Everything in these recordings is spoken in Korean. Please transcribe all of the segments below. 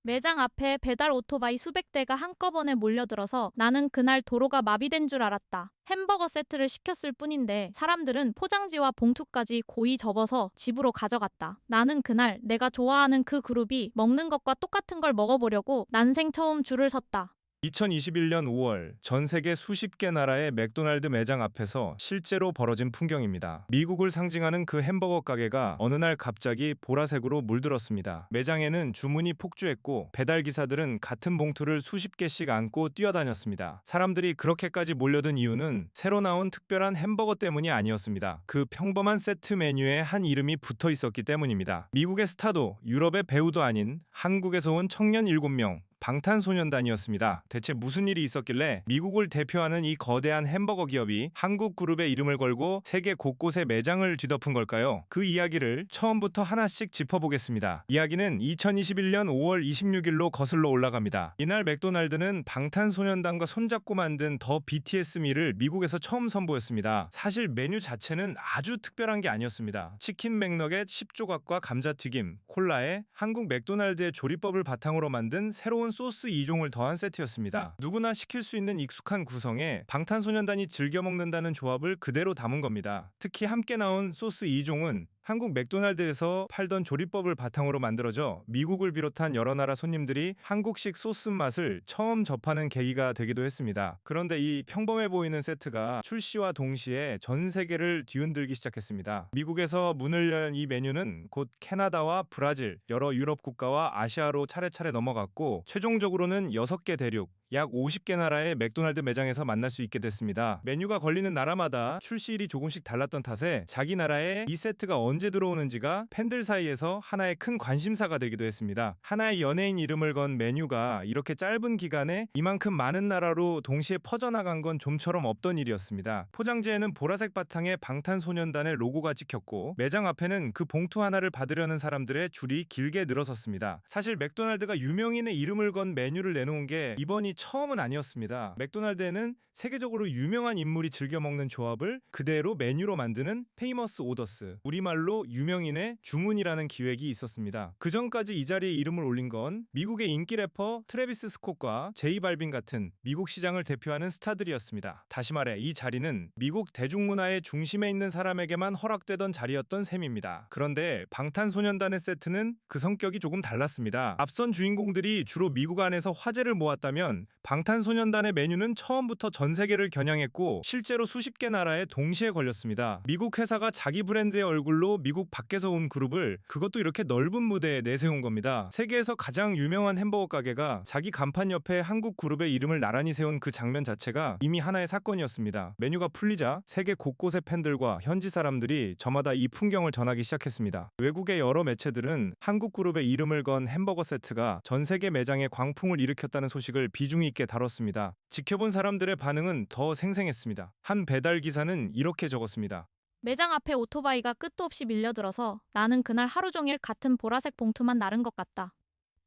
매장 앞에 배달 오토바이 수백 대가 한꺼번에 몰려들어서 나는 그날 도로가 마비된 줄 알았다. 햄버거 세트를 시켰을 뿐인데 사람들은 포장지와 봉투까지 고이 접어서 집으로 가져갔다. 나는 그날 내가 좋아하는 그 그룹이 먹는 것과 똑같은 걸 먹어보려고 난생 처음 줄을 섰다. 2021년 5월 전 세계 수십 개 나라의 맥도날드 매장 앞에서 실제로 벌어진 풍경입니다. 미국을 상징하는 그 햄버거 가게가 어느 날 갑자기 보라색으로 물들었습니다. 매장에는 주문이 폭주했고 배달 기사들은 같은 봉투를 수십 개씩 안고 뛰어다녔습니다. 사람들이 그렇게까지 몰려든 이유는 새로 나온 특별한 햄버거 때문이 아니었습니다. 그 평범한 세트 메뉴에 한 이름이 붙어 있었기 때문입니다. 미국의 스타도 유럽의 배우도 아닌 한국에서 온 청년 7명, 방탄소년단이었습니다. 대체 무슨 일이 있었길래 미국을 대표하는 이 거대한 햄버거 기업이 한국 그룹의 이름을 걸고 세계 곳곳에 매장을 뒤덮은 걸까요? 그 이야기를 처음부터 하나씩 짚어보겠습니다. 이야기는 2021년 5월 26일로 거슬러 올라갑니다. 이날 맥도날드는 방탄소년단과 손잡고 만든 더 BTS 밀을 미국에서 처음 선보였습니다. 사실 메뉴 자체는 아주 특별한 게 아니었습니다. 치킨 맥너겟 10조각과 감자튀김, 콜라에 한국 맥도날드의 조리법을 바탕으로 만든 새로운 소스 2종을 더한 세트였습니다. 누구나 시킬 수 있는 익숙한 구성에 방탄소년단이 즐겨 먹는다는 조합을 그대로 담은 겁니다. 특히 함께 나온 소스 2종은 한국 맥도날드에서 팔던 조리법을 바탕으로 만들어져 미국을 비롯한 여러 나라 손님들이 한국식 소스 맛을 처음 접하는 계기가 되기도 했습니다. 그런데 이 평범해 보이는 세트가 출시와 동시에 전 세계를 뒤흔들기 시작했습니다. 미국에서 문을 연 이 메뉴는 곧 캐나다와 브라질, 여러 유럽 국가와 아시아로 차례차례 넘어갔고 최종적으로는 6개 대륙, 약 50개 나라의 맥도날드 매장에서 만날 수 있게 됐습니다. 메뉴가 걸리는 나라마다 출시일이 조금씩 달랐던 탓에 자기 나라에 이 세트가 언제 들어오는지가 팬들 사이에서 하나의 큰 관심사가 되기도 했습니다. 하나의 연예인 이름을 건 메뉴가 이렇게 짧은 기간에 이만큼 많은 나라로 동시에 퍼져나간 건 좀처럼 없던 일이었습니다. 포장지에는 보라색 바탕에 방탄소년단의 로고가 찍혔고 매장 앞에는 그 봉투 하나를 받으려는 사람들의 줄이 길게 늘어섰습니다. 사실 맥도날드가 유명인의 이름을 건 메뉴를 내놓은 게 이번이 처음은 아니었습니다. 맥도날드에는 세계적으로 유명한 인물이 즐겨 먹는 조합을 그대로 메뉴로 만드는 페이머스 오더스, 우리말로 유명인의 주문이라는 기획이 있었습니다. 그 전까지 이 자리에 이름을 올린 건 미국의 인기 래퍼 트래비스 스콧과 제이 발빈 같은 미국 시장을 대표하는 스타들이었습니다. 다시 말해 이 자리는 미국 대중문화의 중심에 있는 사람에게만 허락되던 자리였던 셈입니다. 그런데 방탄소년단의 세트는 그 성격이 조금 달랐습니다. 앞선 주인공들이 주로 미국 안에서 화제를 모았다면 방탄소년단의 메뉴는 처음부터 전 세계를 겨냥했고 실제로 수십 개 나라에 동시에 걸렸습니다. 미국 회사가 자기 브랜드의 얼굴로 미국 밖에서 온 그룹을 그것도 이렇게 넓은 무대에 내세운 겁니다. 세계에서 가장 유명한 햄버거 가게가 자기 간판 옆에 한국 그룹의 이름을 나란히 세운 그 장면 자체가 이미 하나의 사건이었습니다. 메뉴가 풀리자 세계 곳곳의 팬들과 현지 사람들이 저마다 이 풍경을 전하기 시작했습니다. 외국의 여러 매체들은 한국 그룹의 이름을 건 햄버거 세트가 전 세계 매장에 광풍을 일으켰다는 소식을 비중 있게 다뤘습니다. 지켜본 사람들의 반응은 더 생생했습니다. 한 배달 기사는 이렇게 적었습니다. 매장 앞에 오토바이가 끝도 없이 밀려들어서 나는 그날 하루 종일 같은 보라색 봉투만 나른 것 같다.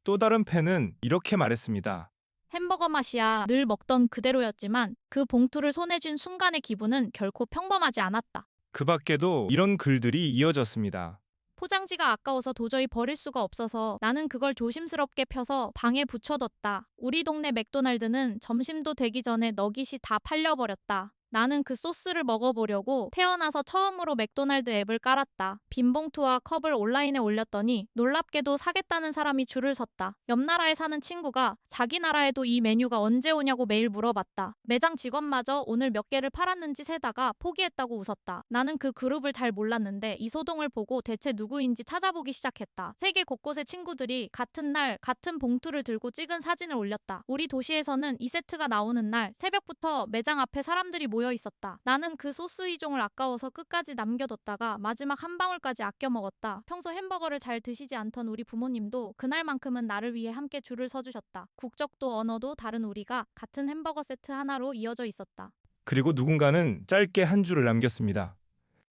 또 다른 팬은 이렇게 말했습니다. 햄버거 맛이야 늘 먹던 그대로였지만 그 봉투를 손에 쥔 순간의 기분은 결코 평범하지 않았다. 그 밖에도 이런 글들이 이어졌습니다. 포장지가 아까워서 도저히 버릴 수가 없어서 나는 그걸 조심스럽게 펴서 방에 붙여뒀다. 우리 동네 맥도날드는 점심도 되기 전에 너깃이 다 팔려버렸다. 나는 그 소스를 먹어보려고 태어나서 처음으로 맥도날드 앱을 깔았다. 빈 봉투와 컵을 온라인에 올렸더니 놀랍게도 사겠다는 사람이 줄을 섰다. 옆 나라에 사는 친구가 자기 나라에도 이 메뉴가 언제 오냐고 매일 물어봤다. 매장 직원마저 오늘 몇 개를 팔았는지 세다가 포기했다고 웃었다. 나는 그 그룹을 잘 몰랐는데 이 소동을 보고 대체 누구인지 찾아보기 시작했다. 세계 곳곳의 친구들이 같은 날 같은 봉투를 들고 찍은 사진을 올렸다. 우리 도시에서는 이 세트가 나오는 날 새벽부터 매장 앞에 사람들이 모여 있었다. 나는 그 소스 2종을 아까워서 끝까지 남겨뒀다가 마지막 한 방울까지 아껴 먹었다. 평소 햄버거를 잘 드시지 않던 우리 부모님도 그날만큼은 나를 위해 함께 줄을 서주셨다. 국적도 언어도 다른 우리가 같은 햄버거 세트 하나로 이어져 있었다. 그리고 누군가는 짧게 한 줄을 남겼습니다.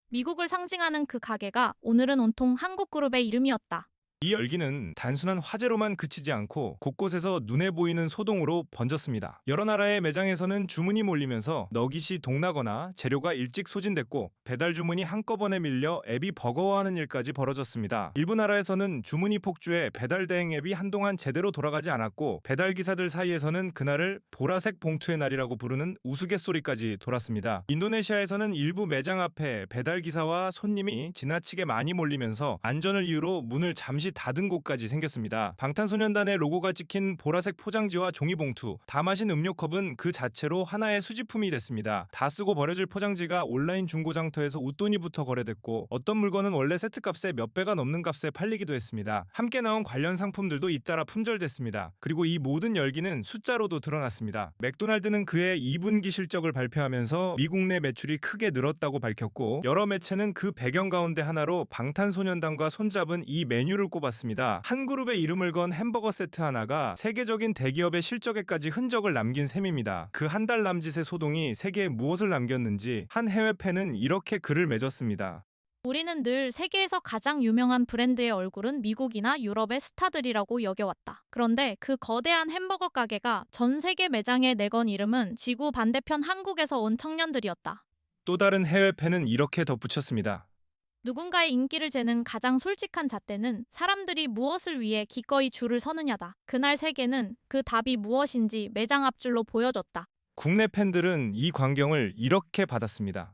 미국을 상징하는 그 가게가 오늘은 온통 한국 그룹의 이름이었다. 이 열기는 단순한 화재로만 그치지 않고 곳곳에서 눈에 보이는 소동으로 번졌습니다. 여러 나라의 매장에서는 주문이 몰리면서 너깃이 동나거나 재료가 일찍 소진됐고 배달 주문이 한꺼번에 밀려 앱이 버거워하는 일까지 벌어졌습니다. 일부 나라에서는 주문이 폭주해 배달 대행 앱이 한동안 제대로 돌아가지 않았고 배달 기사들 사이에서는 그날을 보라색 봉투의 날이라고 부르는 우스갯소리까지 돌았습니다. 인도네시아에서는 일부 매장 앞에 배달 기사와 손님이 지나치게 많이 몰리면서 안전을 이유로 문을 잠시 닫은 곳까지 생겼습니다. 방탄소년단의 로고가 찍힌 보라색 포장지와 종이봉투, 다 마신 음료컵은 그 자체로 하나의 수집품이 됐습니다. 다 쓰고 버려질 포장지가 온라인 중고장터에서 웃돈이부터 거래됐고 어떤 물건은 원래 세트값의 몇 배가 넘는 값에 팔리기도 했습니다. 함께 나온 관련 상품들도 잇따라 품절됐습니다. 그리고 이 모든 열기는 숫자로도 드러났습니다. 맥도날드는 그해 2분기 실적을 발표하면서 미국 내 매출이 크게 늘었다고 밝혔고 여러 매체는 그 배경 가운데 하나로 방탄소년단과 손잡은 이 메뉴를 꼽았습니다. 한 그룹의 이름을 건 햄버거 세트 하나가 세계적인 대기업의 실적에까지 흔적을 남긴 셈입니다. 그 한 달 남짓의 소동이 세계에 무엇을 남겼는지 한 해외 팬은 이렇게 글을 맺었습니다. 우리는 늘 세계에서 가장 유명한 브랜드의 얼굴은 미국이나 유럽의 스타들이라고 여겨왔다. 그런데 그 거대한 햄버거 가게가 전 세계 매장에 내건 이름은 지구 반대편 한국에서 온 청년들이었다. 또 다른 해외 팬은 이렇게 덧붙였습니다. 누군가의 인기를 재는 가장 솔직한 잣대는 사람들이 무엇을 위해 기꺼이 줄을 서느냐다. 그날 세계는 그 답이 무엇인지 매장 앞줄로 보여줬다. 국내 팬들은 이 광경을 이렇게 받았습니다.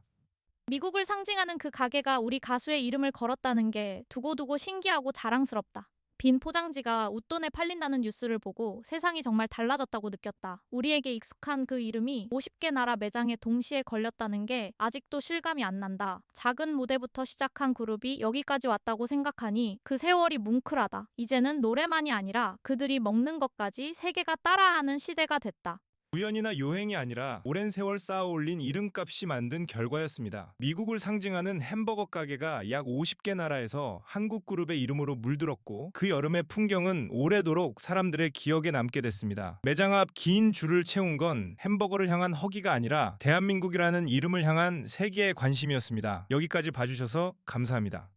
미국을 상징하는 그 가게가 우리 가수의 이름을 걸었다는 게 두고두고 신기하고 자랑스럽다. 빈 포장지가 웃돈에 팔린다는 뉴스를 보고 세상이 정말 달라졌다고 느꼈다. 우리에게 익숙한 그 이름이 50개 나라 매장에 동시에 걸렸다는 게 아직도 실감이 안 난다. 작은 무대부터 시작한 그룹이 여기까지 왔다고 생각하니 그 세월이 뭉클하다. 이제는 노래만이 아니라 그들이 먹는 것까지 세계가 따라하는 시대가 됐다. 우연이나 요행이 아니라 오랜 세월 쌓아 올린 이름값이 만든 결과였습니다. 미국을 상징하는 햄버거 가게가 약 50개 나라에서 한국 그룹의 이름으로 물들었고 그 여름의 풍경은 오래도록 사람들의 기억에 남게 됐습니다. 매장 앞 긴 줄을 채운 건 햄버거를 향한 허기가 아니라 대한민국이라는 이름을 향한 세계의 관심이었습니다. 여기까지 봐주셔서 감사합니다.